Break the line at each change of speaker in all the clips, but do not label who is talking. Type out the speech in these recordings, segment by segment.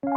So,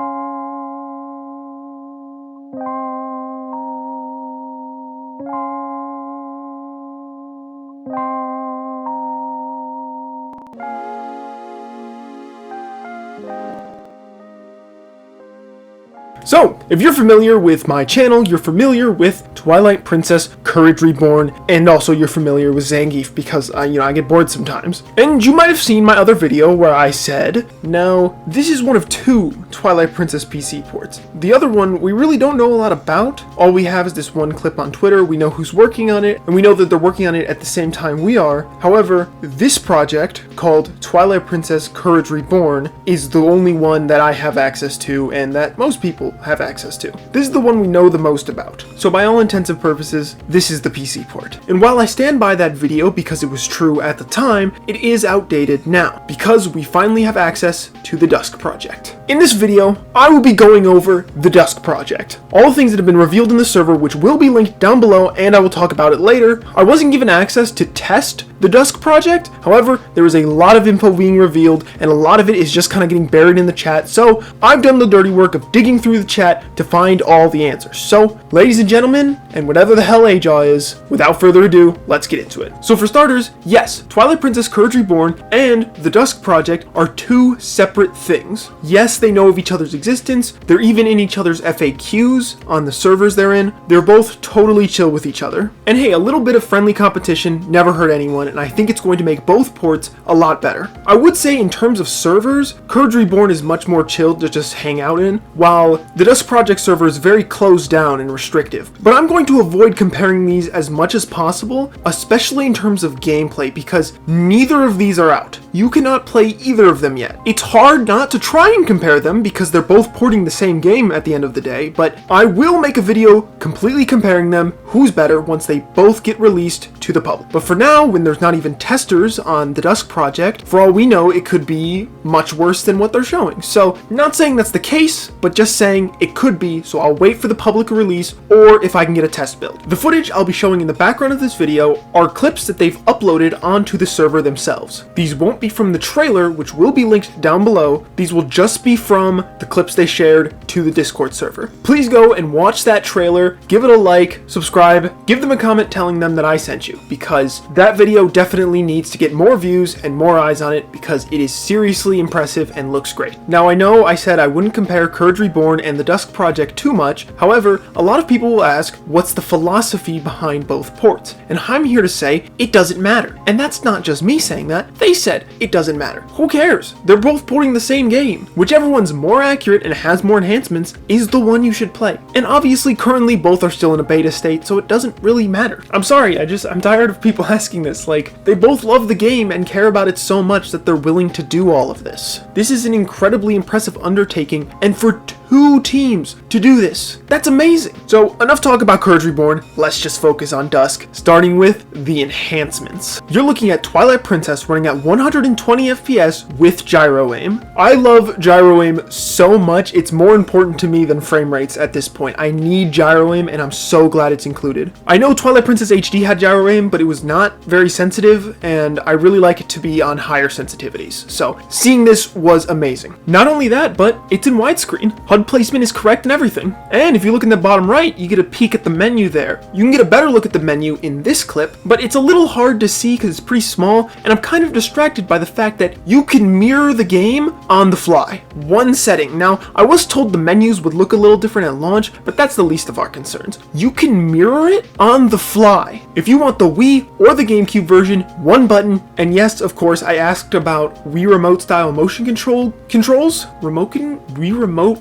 if you're familiar with my channel, you're familiar with Twilight Princess, Courage Reborn, and also you're familiar with Zangief because I get bored sometimes. And you might have seen my other video where I said, now, this is one of 2 Twilight Princess PC ports. The other one, we really don't know a lot about. All we have is this one clip on Twitter, we know who's working on it, and we know that they're working on it at the same time we are. However, this project, called Twilight Princess Courage Reborn, is the only one that I have access to and that most people have access to. This is the one we know the most about. So by all intents and purposes, this is the PC port. And while I stand by that video because it was true at the time, it is outdated now because we finally have access to the Dusk project. In this video, I will be going over the Dusk project. All the things that have been revealed in the server, which will be linked down below, and I will talk about it later. I wasn't given access to test the Dusk project. However, there is a lot of info being revealed, and a lot of it is just kind of getting buried in the chat. So I've done the dirty work of digging through the chat to find all the answers. So, ladies and gentlemen, and whatever the hell age is, without further ado, let's get into it. So for starters, yes, Twilight Princess Courage Reborn and the Dusk project are 2 separate things. Yes, they know of each other's existence. They're even in each other's FAQs on the servers they're in. They're both totally chill with each other. And hey, a little bit of friendly competition never hurt anyone, and I think it's going to make both ports a lot better. I would say in terms of servers, Courage Reborn is much more chill to just hang out in, while the Dusk project server is very closed down and restrictive. But I'm going to avoid comparing these as much as possible, especially in terms of gameplay, because neither of these are out. You cannot play either of them yet. It's hard not to try and compare them because they're both porting the same game at the end of the day, but I will make a video completely comparing them, who's better, once they both get released to the public. But for now, when there's not even testers on the Dusk project, for all we know, it could be much worse than what they're showing. So, not saying that's the case, but just saying it could be, so I'll wait for the public release, or if I can get a test build. The footage I'll be showing in the background of this video are clips that they've uploaded onto the server themselves. These won't be from the trailer, which will be linked down below. These will just be from the clips they shared to the Discord server. Please go and watch that trailer, give it a like, subscribe, give them a comment telling them that I sent you, because that video definitely needs to get more views and more eyes on it because it is seriously impressive and looks great. Now I know I said I wouldn't compare Courage Reborn and the Dusk project too much, however, a lot of people will ask what's the philosophy behind both ports, and I'm here to say it doesn't matter. And that's not just me saying that, they said it doesn't matter. Who cares? They're both porting the same game. Whichever one's more accurate and has more enhancements is the one you should play. And obviously currently both are still in a beta state, so it doesn't really matter. I'm sorry, I'm tired of people asking this. Like, they both love the game and care about it so much that they're willing to do all of this. This is an incredibly impressive undertaking, and for 2 teams to do this, that's amazing. So enough talk about Courage Reborn, let's just focus on Dusk, starting with the enhancements. You're looking at Twilight Princess running at 120 FPS with gyro aim. I love gyro aim so much, it's more important to me than frame rates at this point. I need gyro aim and I'm so glad it's included. I know Twilight Princess HD had gyro aim, but it was not very sensitive, and I really like it to be on higher sensitivities. So seeing this was amazing. Not only that, but it's in widescreen. HUD placement is correct and everything. And if you look in the bottom right, you get a peek at the menu there. You can get a better look at the menu in this clip, but it's a little hard to see because it's pretty small, and I'm kind of distracted by the fact that you can mirror the game on the fly. One setting. Now, I was told the menus would look a little different at launch, but that's the least of our concerns. You can mirror it on the fly. If you want the Wii or the GameCube version, one button, and yes, of course, I asked about Wii Remote style motion controls? Wii Remote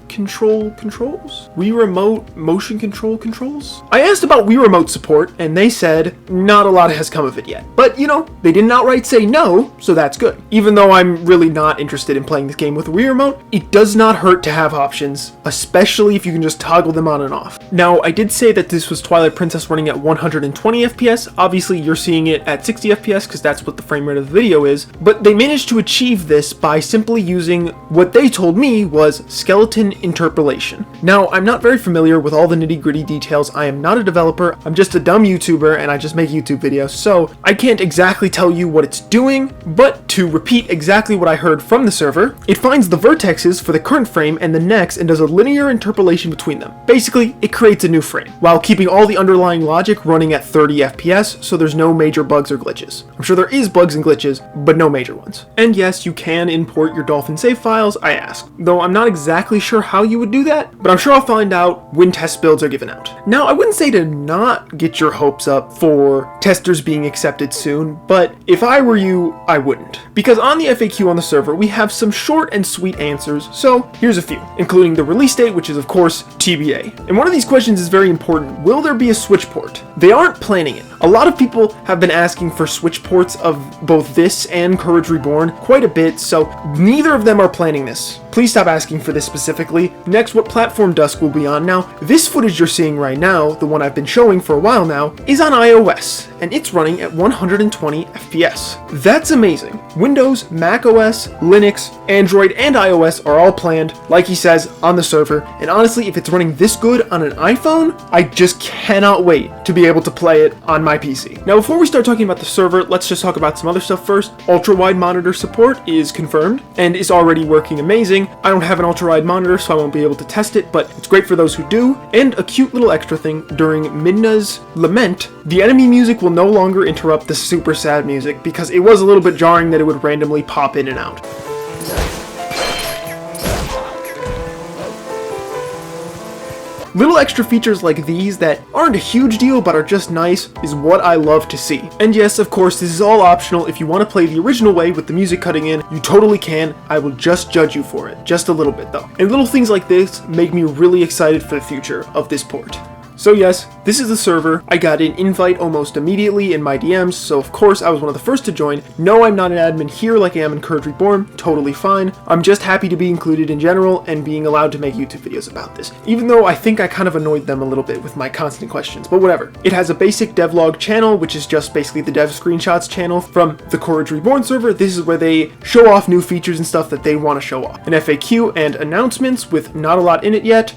motion control controls? I asked about Wii Remote support, and they said not a lot has come of it yet. But, they didn't outright say no, so that's good. Even though I'm really not interested in playing this game with a Wii Remote, it does not hurt to have options, especially if you can just toggle them on and off. Now, I did say that this was Twilight Princess running at 120 FPS. Obviously, you're seeing it at 60 FPS because that's what the frame rate of the video is, but they managed to achieve this by simply using what they told me was skeleton interpolation. Now, I'm not very familiar with all the nitty-gritty details. I am not a developer. I'm just a dumb YouTuber and I just make YouTube videos, so I can't exactly tell you what it's doing, but to repeat exactly what I heard from the server, it finds the vertexes for the current frame and the next and does a linear interpolation between them. Basically, it creates a new frame, while keeping all the underlying logic running at 30 FPS, so there's no major bugs or glitches. I'm sure there is bugs and glitches, but no major ones. And yes, you can import your Dolphin save files, I asked, though I'm not exactly sure how you would do that, but I'm sure I'll find out when test builds are given out. Now, I wouldn't say to not get your hopes up for testers being accepted soon, but if I were you, I wouldn't. Because on the FAQ on the server, we have some short and sweet answers, so here's a few, including the release date, which is of course TBA. And one of these questions is very important. Will there be a Switch port? They aren't planning it. A lot of people have been asking for Switch ports of both this and Courage Reborn quite a bit, so neither of them are planning this. Please stop asking for this specifically. Next, what platform Dusk will be on. Now, this footage you're seeing right now, the one I've been showing for a while now, is on iOS, and it's running at 120 FPS. That's amazing. Windows, Mac OS, Linux, Android, and iOS are all planned, like he says, on the server, and honestly, if it's running this good on an iPhone, I just cannot wait to be able to play it on my PC. Now, before we start talking about the server, let's just talk about some other stuff first. Ultra-wide monitor support is confirmed, and is already working amazing. I don't have an ultra-wide monitor, so I won't be able to test it, but it's great for those who do. And a cute little extra thing, during Midna's lament, the enemy music will no longer interrupt the super sad music, because it was a little bit jarring that it would randomly pop in and out. Little extra features like these that aren't a huge deal but are just nice is what I love to see. And yes, of course, this is all optional. If you want to play the original way with the music cutting in, you totally can. I will just judge you for it. Just a little bit though. And little things like this make me really excited for the future of this port. So yes, this is the server. I got an invite almost immediately in my DMs, so of course I was one of the first to join. No, I'm not an admin here like I am in Courage Reborn, totally fine. I'm just happy to be included in general and being allowed to make YouTube videos about this, even though I think I kind of annoyed them a little bit with my constant questions, but whatever. It has a basic devlog channel, which is just basically the dev screenshots channel from the Courage Reborn server. This is where they show off new features and stuff that they want to show off. An FAQ and announcements with not a lot in it yet.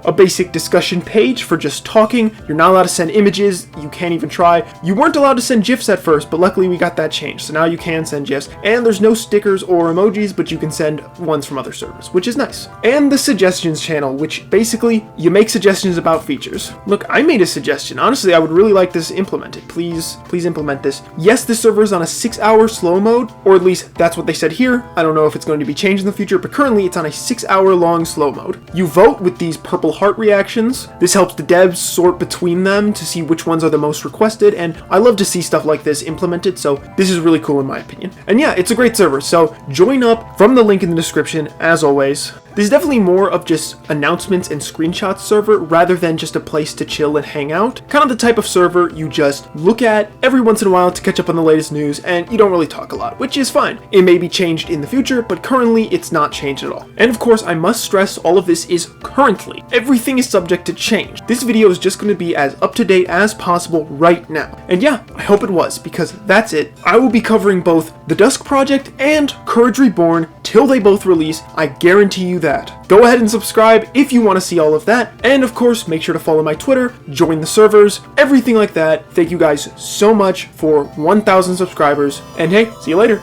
A basic discussion page for just talking. You're not allowed to send images. You can't even try. You weren't allowed to send GIFs at first, but luckily we got that changed. So now you can send GIFs. And there's no stickers or emojis, but you can send ones from other servers, which is nice. And the suggestions channel, which basically you make suggestions about features. Look, I made a suggestion. Honestly, I would really like this implemented. Please implement this. Yes, this server is on a 6-hour slow mode, or at least that's what they said here. I don't know if it's going to be changed in the future, but currently it's on a 6-hour long slow mode. You vote with these purple heart reactions. This helps the devs sort between them to see which ones are the most requested, and I love to see stuff like this implemented, so this is really cool in my opinion. And yeah, it's a great server, so join up from the link in the description as always. This is definitely more of just announcements and screenshots server rather than just a place to chill and hang out. Kind of the type of server you just look at every once in a while to catch up on the latest news, and you don't really talk a lot, which is fine. It may be changed in the future, but currently it's not changed at all. And of course, I must stress all of this is currently. Everything is subject to change. This video is just going to be as up to date as possible right now. And yeah, I hope it was, because that's it. I will be covering both the Dusk project and Courage Reborn till they both release. I guarantee you that. Go ahead and subscribe if you want to see all of that, and of course make sure to follow my Twitter, join the servers, everything like that. Thank you guys so much for 1,000 subscribers, and hey, see you later.